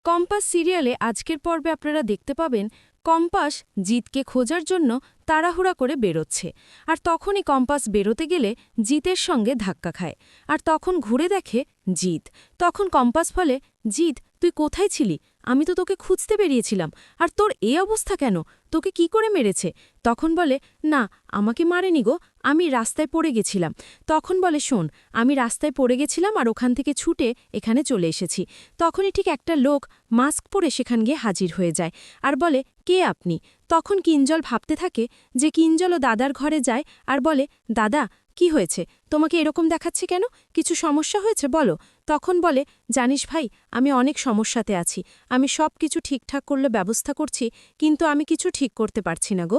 Compass সিরিয়ালে আজকের পর্বে আপনারা দেখতে পাবেন কম্পাস জিতকে খোঁজার জন্য তাড়াহুড়া করে বেরোচ্ছে। আর তখনই কম্পাস বেরোতে গেলে জিতের সঙ্গে ধাক্কা খায়। আর তখন ঘুরে দেখে জিত। তখন কম্পাস বলে, জিত তুই কোথায় ছিলি? আমি তো তোকে খুঁজতে বেরিয়েছিলাম। আর তোর এই অবস্থা কেন? তোকে কি করে মেরেছে? তখন বলে, না আমাকে মারেনি গো, আমি রাস্তায় পড়ে গেছিলাম। তখন বলে, শোন, আমি রাস্তায় পড়ে গেছিলাম আর ওখান থেকে ছুটে এখানে চলে এসেছি। তখনই ঠিক একটা লোক মাস্ক পরে সেখান গিয়ে হাজির হয়ে যায় আর বলে, কে আপনি? তখন কিঞ্জল ভাবতে থাকে যে কিঞ্জলও দাদার ঘরে যায় আর বলে, দাদা কি হয়েছে? তোমাকে এরকম দেখাচ্ছে কেন? কিছু সমস্যা হয়েছে বলো। তখন বলে, জানিস ভাই, আমি অনেক সমস্যাতে আছি। আমি সব কিছু ঠিকঠাক করলে ব্যবস্থা করছি, কিন্তু আমি কিছু ঠিক করতে পারছি না গো।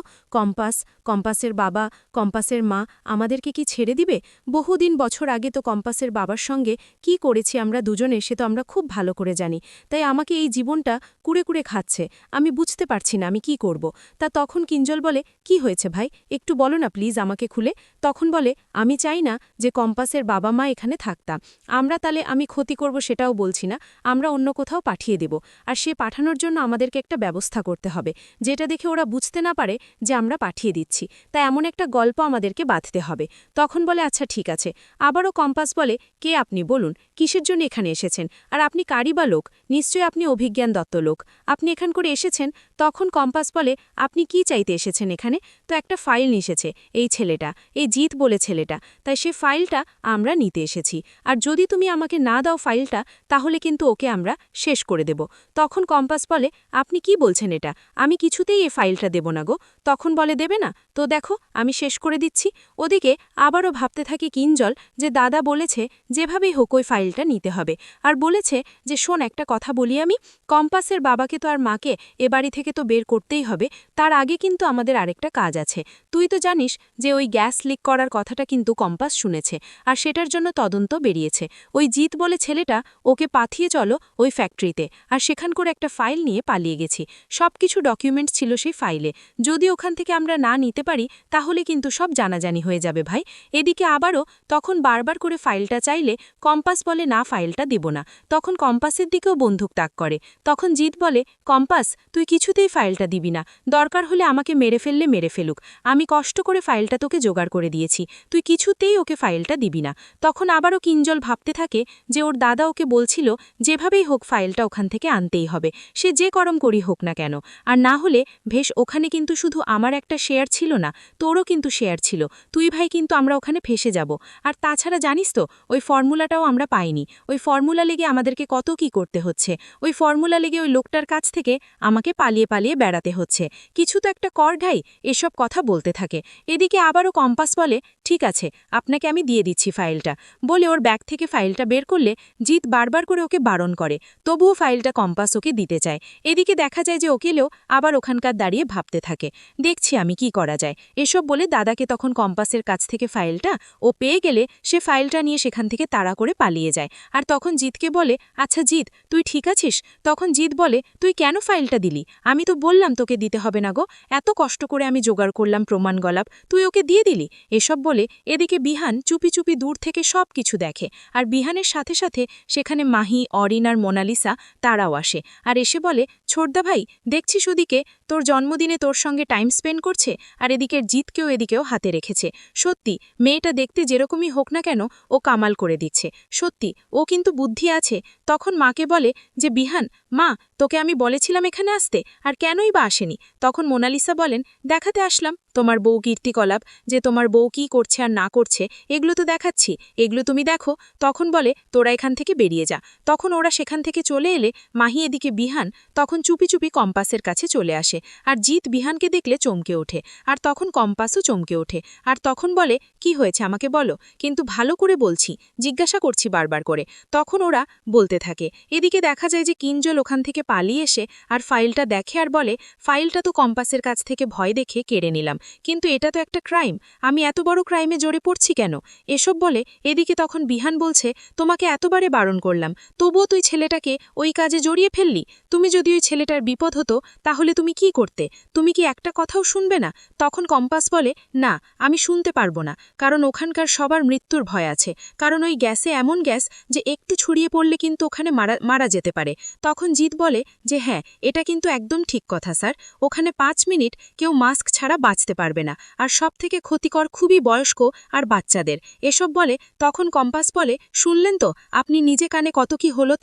কম্পাসের বাবা, কম্পাসের মা আমাদেরকে কি ছেড়ে দিবে? বহুদিন বছর আগে তো কম্পাসের বাবার সঙ্গে কি করেছি আমরা দুজনে, সে তো আমরা খুব ভালো করে জানি। তাই আমাকে এই জীবনটা কুড়ে কুড়ে খাচ্ছে। আমি বুঝতে পারছি না আমি কি করব। তা তখন কিঞ্জল বলে, কি হয়েছে ভাই, একটু বলো না প্লিজ আমাকে খুলে। তখন বলে, আমি চাই না যে কম্পাসের বাবা মা এখানে থাকতাম। আমরা তাহলে আমি ক্ষতি করব সেটাও বলছি না, আমরা অন্য কোথাও পাঠিয়ে দেব। আর সে পাঠানোর জন্য আমাদেরকে একটা ব্যবস্থা করতে হবে, যেটা দেখে ওরা বুঝতে না পারে যে আমরা পাঠিয়ে দিচ্ছি। তাই এমন একটা গল্প আমাদেরকে বাঁধতে হবে। তখন বলে, আচ্ছা ঠিক আছে। আবারও কম্পাস বলে, কে আপনি বলুন, কিসের জন্য এখানে এসেছেন? আর আপনি কারি বা লোক? নিশ্চয়ই আপনি অভিজ্ঞান দত্ত লোক, আপনি এখান করে এসেছেন। তখন কম্পাস বলে, আপনি কি চাইতে এসেছেন এখানে? তো একটা ফাইল নিয়ে এসেছে এই ছেলেটা, এই জিত বলে ছেলেটা, তাই সে ফাইলটা আমরা নিতে এসেছি। আর যদি তুমি আমাকে না দাও ফাইলটা, তাহলে কিন্তু ওকে আমরা শেষ করে দেব। তখন কম্পাস বলে, আপনি কি বলছেন এটা? আমি কিছুতেই এই ফাইলটা দেব না গো। তখন বলে, দেবে না তো দেখো আমি শেষ করে দিচ্ছি। ওদিকে আবারও ভাবতে থাকে কিঞ্জল যে দাদা বলেছে যেভাবেই হোক ওই ফাইলটা নিতে হবে। আর বলেছে যে শোন, একটা কথা বলি আমি, কম্পাসের বাবাকে তো আর মাকে এ বাড়ি থেকে তো বের করতেই হবে। তার আগে কিন্তু আমাদের আরেকটা কাজ আছে। তুই তো জানিস যে ওই গ্যাস লিক করার কথাটা কিন্তু কম্পাস শুনেছে, আর সেটার জন্য তদন্ত বেরিয়েছে। ওই জিত বলে ছেলেটা ওকে পাঠিয়ে চলো ওই ফ্যাক্টরিতে, আর সেখান করে একটা ফাইল নিয়ে পালিয়ে গেছি। সব কিছু ডকুমেন্টস ছিল সেই ফাইলে। যদি ওখান থেকে আমরা না নিতে পারি তাহলে কিন্তু সব জানাজানি হয়ে যাবে ভাই। এদিকে আবারও তখন বারবার করে ফাইলটা চাইলে কম্পাস বলে, না ফাইলটা দেব না। তখন কম্পাসের দিকেও বন্দুক তাক করে। তখন জিত বলে, কম্পাস তুই কিছুতেই ফাইলটা দিবি না, দরকার হলে আমাকে মেরে ফেললে মেরে ফেলুক, আমি কষ্ট করে ফাইলটা তোকে জোগাড় করে দিয়েছি, তুই কিছুতেই ওকে ফাইলটা দিবি না। তখন আবারও কিঞ্জল ভাবতে থাকে যে ওর দাদা ওকে বলছিল যেভাবেই হোক ফাইলটা ওখান থেকে আনতেই হবে, সে যে করম করি হোক না কেন। আর না হলে ভেশ, ওখানে কিন্তু শুধু আমার একটা শেয়ার ছিল না, তোরও কিন্তু শেয়ার ছিল। তুই ভাই কিন্তু আমরা ওখানে ফেসে যাব। আর তাছাড়া জানিস তো ওই ফর্মুলাটাও আমরা পাইনি। ওই ফর্মুলা লেগে আমাদেরকে কত কি করতে হচ্ছে। ওই ফর্মুলা লেগে ওই লোকটার কাছ থেকে আমাকে পালিয়ে পালিয়ে বেড়াতে হচ্ছে। কিছু তো একটা কর ঢাই, এসব কথা বলতে থাকে। এদিকে আবারও কম্পাস বলে, ঠিক আছে আপনাকে আমি দিয়ে দিচ্ছি ফাইলটা, বলে ওর ব্যাগ থেকে ফাইলটা বের করলে জিত বারবার করে ওকে বারণ করে, তবুও ফাইলটা কম্পাস ওকে দিতে চায়। এদিকে দেখা যায় যে ওকেলেও আবার ওখানকার দাঁড়িয়ে ভাবতে থাকে, দেখছি আমি কি করা যায়। এসব বলে দাদাকে তখন কম্পাসের কাছ থেকে ফাইলটা ও পেয়ে গেলে সে ফাইলটা নিয়ে সেখান থেকে তাড়া করে পালিয়ে যায়। আর তখন জিতকে বলে, আচ্ছা জিত তুই ঠিক আছিস? তখন জিত বলে, তুই কেন ফাইলটা দিলি? আমি তো বললাম তোকে দিতে হবে না গো, এত কষ্ট করে আমি জোগাড় করলাম প্রমাণ গলাপ, তুই ওকে দিয়ে দিলি। এসব বলে এদিকে বিহান চুপি চুপি দূর থেকে সব কিছু দেখে। আর বিহানের সাথে সাথে সেখানে মাহি, অরিন আর মোনালিসা তারাও আসে। আর এসে বলে, ছোটদা ভাই দেখছিস ওদিকে তোর জন্মদিনে তোর সঙ্গে টাইম স্পেন্ড করছে, আর এদিকের জিতকেও এদিকেও হাতে রেখেছে। সত্যি মেয়েটা দেখতে যেরকমই হোক না কেন ও কামাল করে দিচ্ছে, সত্যি ও কিন্তু বুদ্ধি আছে। তখন মাকে বলে যে, বিহান মা, তোকে আমি বলেছিলাম এখানে আসতে, আর কেনই বা আসেনি? তখন মোনালিসা বলেন, দেখাতে আসলাম তোমার বউ কীর্তিকলাপ, যে তোমার বউ কী করছে আর না করছে এগুলো তো দেখাচ্ছি, এগুলো তুমি দেখো। তখন বলে, তোরা এখান থেকে বেরিয়ে যা। তখন ওরা সেখান থেকে চলে এলে মাহি এদিকে বিহান তখন চুপি চুপি কম্পাসের কাছে চলে আসে। আর জিত বিহানকে দেখলে চমকে ওঠে, আর তখন কম্পাসও চমকে ওঠে। আর তখন বলে, কি হয়েছে আমাকে বলো, কিন্তু ভালো করে বলছি, জিজ্ঞাসা করছি বারবার করে। তখন ওরা বলতে থাকে। এদিকে দেখা যায় যে কিঞ্জল ওখান থেকে পালিয়ে এসে আর ফাইলটা দেখে আর বলে, ফাইলটা তো কম্পাসের কাছ থেকে ভয় দেখে কেড়ে নিলাম, কিন্তু এটা তো একটা ক্রাইম, আমি এত বড় ক্রাইমে জড়ে পড়ছি কেন? এসব বলে এদিকে তখন বিহান বলছে, তোমাকে তোমাকে এতবারে বারণ করলাম, তবুও তুই ছেলেটাকে ওই কাজে জড়িয়ে ফেললি। তুমি যদি ওই ছেলেটার বিপদ হতো তাহলে তুমি কি করতে? তুমি কি একটা কথাও শুনবে না? তখন কম্পাস বলে, না, আমি শুনতে পারবো না, কারণ ওখানকার সবার মৃত্যুর ভয় আছে, কারণ ওই গ্যাসে এমন গ্যাস যে একটু ছড়িয়ে পড়লে কিন্তু ওখানে মারা যেতে পারে। তখন জিৎ বলে যে হ্যাঁ, এটা কিন্তু একদম ঠিক কথা স্যার, ওখানে 5 মিনিট কেউ মাস্ক ছাড়া বাঁচতে পারবে না, আর সবথেকে ক্ষতিকর খুবই বয়স্ক আর বাচ্চাদের। এসব বলে তখন কম্পাস বলে, শুনলেন তো আপনি নিজে কানে কত কি হলো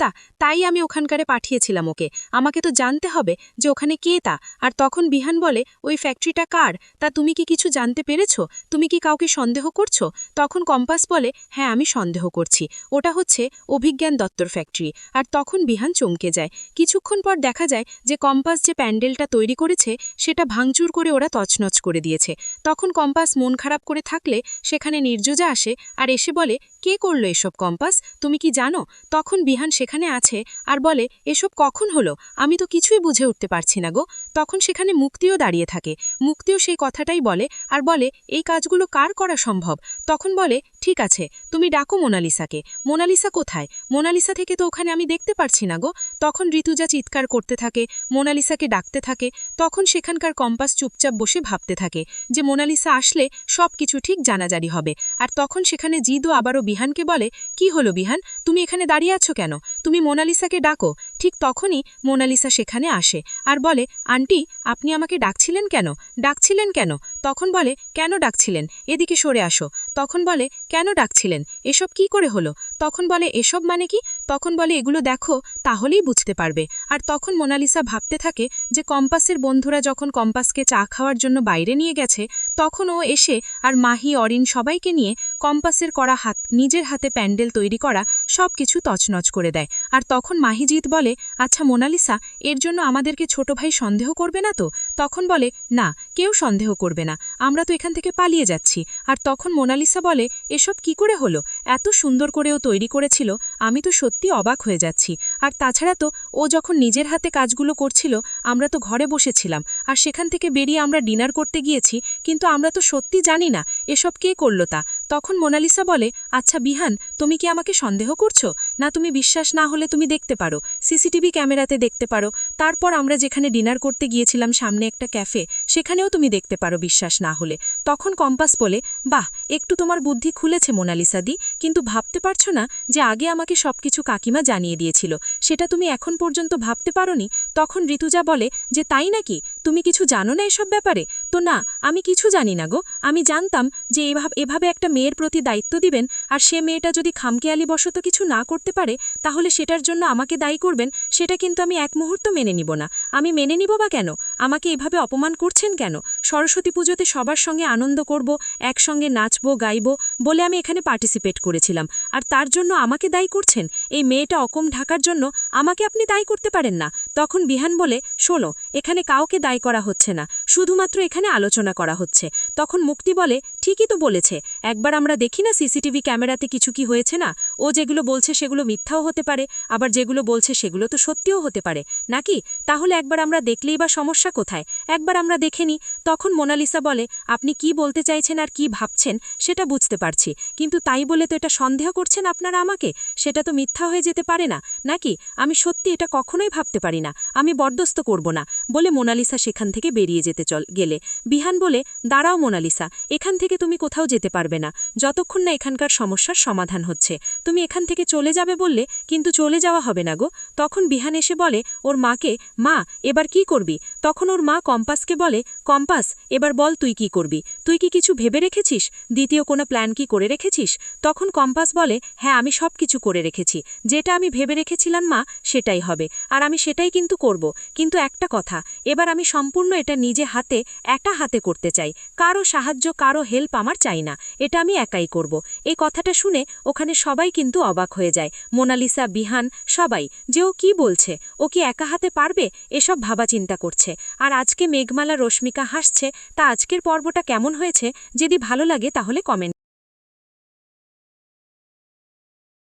তাই আমি ওখানকারে পাঠিয়েছিলাম ওকে, আমাকে তো জানতে হবে যে ওখানে কে তা। আর তখন বিহান বলে, ওই ফ্যাক্টরিটা কার তা তুমি কি কিছু জানতে পেরেছো? তুমি কি কাউকে সন্দেহ করছো? তখন কম্পাস বলে, হ্যাঁ আমি সন্দেহ করছি, ওটা হচ্ছে অভিজ্ঞান দত্তর ফ্যাক্টরি। আর তখন বিহান চমকে যায়। কিছুক্ষণ পর দেখা যায় যে কম্পাস যে প্যান্ডেলটা তৈরি করেছে সেটা ভাঙচুর করে ওরা তছনছ করে দিয়েছে। তখন কম্পাস মন খারাপ করে থাকলে সেখানে নির্জজা আসে আর এসে বলে, কে করলো এসব কম্পাস, তুমি কি জানো? তখন বিহান সেখানে আছে আর বলে, এসব কখন হলো, আমি তো কিছুই বুঝে উঠতে পারছি না গো। তখন সেখানে মুক্তিও দাঁড়িয়ে থাকে। মুক্তিও সেই কথাটাই বলে আর বলে, এই কাজগুলো কার করা সম্ভব? তখন বলে, ঠিক আছে, তুমি ডাকো মোনালিসাকে। মোনালিসা কোথায়? মোনালিসা থেকে তো ওখানে আমি দেখতে পারছি না গো। তখন ঋতুজা চিৎকার করতে থাকে, মোনালিসাকে ডাকতে থাকে। তখন সেখানকার কম্পাস চুপচাপ বসে ভাবতে থাকে যে মোনালিসা আসলে সব কিছু ঠিক জানাজারি হবে। আর তখন সেখানে জিদও আবারও বিহানকে বলে, কি হলো বিহান, তুমি এখানে দাঁড়িয়ে আছো কেন? তুমি মোনালিসাকে ডাকো। ঠিক তখনই মোনালিসা সেখানে আসে আর বলে, আন্টি আপনি আমাকে ডাকছিলেন কেন? তখন বলে, কেন ডাকছিলেন, এদিকে সরে আসো। তখন বলে, কেন ডাকছিলেন, এসব কি করে হলো? তখন বলে, এসব মানে কি? তখন বলে, এগুলো দেখো তাহলেই বুঝতে পারবে। আর তখন মোনালিসা ভাবতে থাকে যে কম্পাসের বন্ধুরা যখন কম্পাসকে চা খাওয়ার জন্য বাইরে নিয়ে গেছে তখন ও এসে আর মাহি অরিন সবাইকে নিয়ে কম্পাসের করা নিজের হাতে প্যান্ডেল তৈরি করা সব কিছু তছনছ করে দেয়। আর তখন মাহিজিৎ বলে, আচ্ছা মোনালিসা, এর জন্য আমাদেরকে ছোট ভাই সন্দেহ করবে না তো? তখন বলে, না, কেউ সন্দেহ করবে না, আমরা তো এখান থেকে পালিয়ে যাচ্ছি। আর তখন মোনালিসা বলে, এসব কি করে হলো, এত সুন্দর করে ও তৈরি করেছিল, আমি তো সত্যি অবাক হয়ে যাচ্ছি। আর তাছাড়া তো ও যখন নিজের হাতে কাজগুলো করছিল আমরা তো ঘরে বসেছিলাম, আর সেখান থেকে বেরিয়ে আমরা ডিনার করতে গিয়েছি, কিন্তু আমরা তো সত্যি জানি না এসব কে করলো তা। তখন মোনালিসা বলে, আচ্ছা বিহান, তুমি কি আমাকে সন্দেহ করছো? না, তুমি বিশ্বাস না হলে তুমি দেখতে পারো, সিসিটিভি ক্যামেরাতে দেখতে পারো। তারপর আমরা যেখানে ডিনার করতে গিয়েছিলাম সামনে একটা ক্যাফে, সেখানেও তুমি দেখতে পারো বিশ্বাস না হলে। তখন কম্পাস বলে, বাহ, একটু তোমার বুদ্ধি খুলেছে মোনালিসা দি, কিন্তু ভাবতে পারছো না যে আগে আমাকে সবকিছু কাকিমা জানিয়ে দিয়েছিল, সেটা তুমি এখন পর্যন্ত ভাবতে পারোনি? তখন ঋতুজা বলে যে তাই নাকি, তুমি কিছু জানো না এসব ব্যাপারে? তো না, আমি কিছু জানি না গো, আমি জানতাম যে এভাবে একটা মেয়ের প্রতি দায়িত্ব দিবেন, আর সে মেয়েটা যদি খামখেয়ালিবশত কিছু না করতে পারে তাহলে সেটার জন্য আমাকে দায়ী করবেন, সেটা কিন্তু আমি এক মুহূর্ত মেনে নিব না। আমি মেনে নিব বা কেন? আমাকে এভাবে অপমান করছেন কেন? সরস্বতী পুজোতে সবার সঙ্গে আনন্দ করব, একসঙ্গে নাচবো গাইব বলে আমি এখানে পার্টিসিপেট করেছিলাম, আর তার জন্য আমাকে দায়ী করছেন? এই মেয়েটা অকম ঢাকার জন্য আমাকে আপনি দায়ী করতে পারেন না। তখন বিহান বলে, শোনো, এখানে কাউকে দায়ী করা হচ্ছে না, শুধুমাত্র এখানে আলোচনা করা হচ্ছে। তখন মুক্তি বলে, ঠিকই তো বলেছে, একবার আমরা দেখি না সিসিটিভি ক্যামেরাতে কিছু কি হয়েছে না? ও যেগুলো বলছে সেগুলো মিথ্যাও হতে পারে, আবার যেগুলো বলছে সেগুলো তো সত্যিও হতে পারে নাকি? তাহলে একবার আমরা দেখলেই বা সমস্যা কোথায়, একবার আমরা দেখে নিই। তখন মোনালিসা বলে, আপনি কি বলতে চাইছেন আর কি ভাবছেন সেটা বুঝতে পারছি, কিন্তু তাই বলে তো এটা সন্দেহ করছেন আপনারা আমাকে, সেটা তো মিথ্যা হয়ে যেতে পারে না নাকি? আমি সত্যি এটা কখনোই ভাবতে পারি না, আমি বরদাস্ত করব না বলে মোনালিসা সেখান থেকে বেরিয়ে যেতে গেলে বিহান বলে, দাঁড়াও মোনালিসা, এখান থেকে তুমি কোথাও যেতে পারবে না যতক্ষণ না এখানকার সমস্যার সমাধান হচ্ছে। তুমি এখান থেকে চলে যাবে বললে, কিন্তু চলে যাওয়া হবে না গো। তখন বিহান এসে বলে ওর মাকে, মা এবার কি করবি? তখন ওর মা কম্পাসকে বলে, কম্পাস এবার বল তুই কি করবি, তুই কি কিছু ভেবে রেখেছিস, দ্বিতীয় কোনো প্ল্যান কি করে রেখেছিস? তখন কম্পাস বলে, হ্যাঁ আমি সব কিছু করে রেখেছি, যেটা আমি ভেবে রেখেছিলাম মা সেটাই হবে, আর আমি সেটাই কিন্তু করব। কিন্তু একটা কথা, এবার আমি সম্পূর্ণ এটা নিজে হাতে একা হাতে করতে চাই, কারো সাহায্য কারো হেল্প আমার চাই না, এটা আমি একাই করব। এই কথাটা শুনে ওখানে সবাই কিন্তু অবাক হয়ে যায়, মোনালিসা, বিহান, সবাই, যে ও কি বলছে, ও কি একা হাতে পারবে, এসব ভাবা চিন্তা করছে। আর আজকে মেঘমালা রশ্মিকা হাসছে, তা আজকের পর্বটা কেমন হয়েছে যদি ভালো লাগে তাহলে কমেন্ট